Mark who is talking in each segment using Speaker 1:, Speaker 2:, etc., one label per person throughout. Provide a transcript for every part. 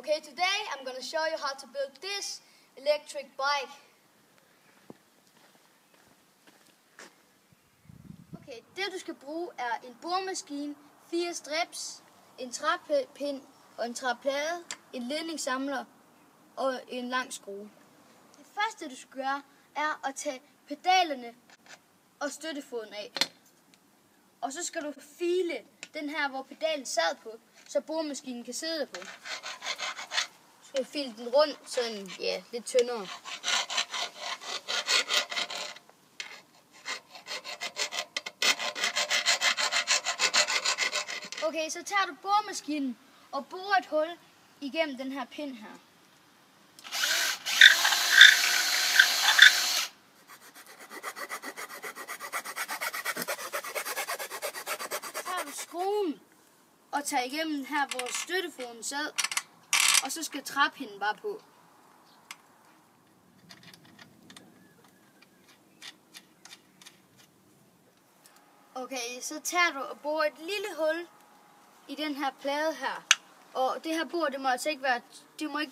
Speaker 1: Okay, today I'm going to show you how to build this electric bike. Okay, det du skal bruge er en boremaskine, 4 strips, en træpind og en træplade, en ledningssamler og en lang skrue. Det første du skal gøre er at tage pedalerne og støttefoden af. Og så skal du file den her, hvor pedalen sad på, så boremaskinen kan sidde på. Du skal file den rundt, sådan, ja, lidt tyndere. Okay, så tager du boremaskinen og borer et hul igennem den her pind her. Så tager du skruen og tager igennem her, hvor støttefoden sad, og så skal træpinden bare på. Okay, så tager du og borer et lille hul i den her plade her. Og det her bor, det må altså ikke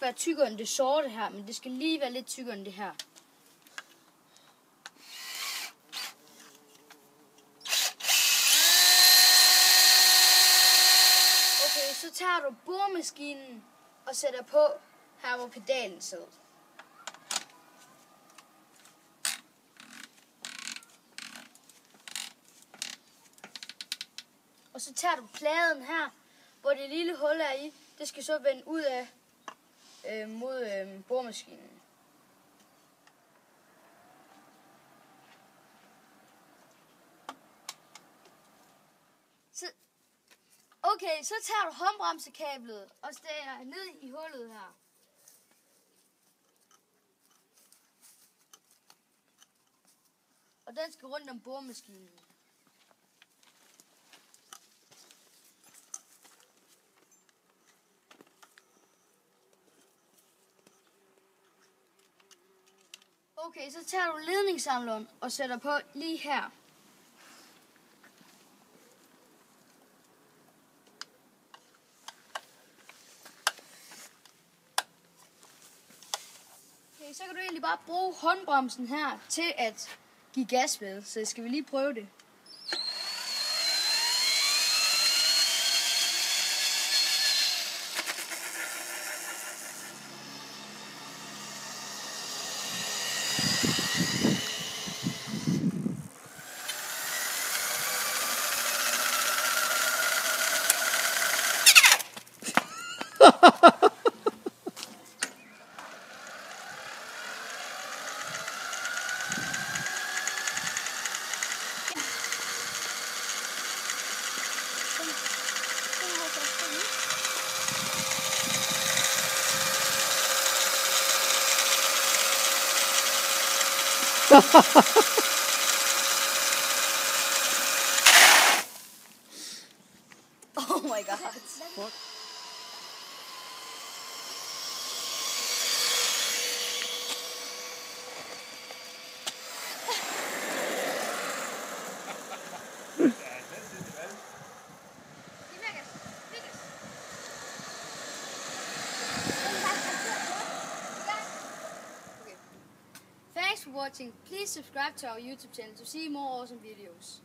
Speaker 1: være tykkere end det sorte her, men det skal lige være lidt tykkere end det her. Okay, så tager du boremaskinen og sætter på her, hvor pedalen sidder. Og så tager du pladen her, hvor det lille hul er i. Det skal så vende ud af mod boremaskinen. Okay, så tager du håndbremsekablet og stikker ned i hullet her. Og den skal rundt om boremaskinen. Okay, så tager du ledningssamleren og sætter på lige her. Okay, så kan du egentlig bare bruge håndbremsen her til at give gas med, så skal vi lige prøve det. Oh my god. What? Thanks for watching. Please subscribe to our YouTube channel to see more awesome videos.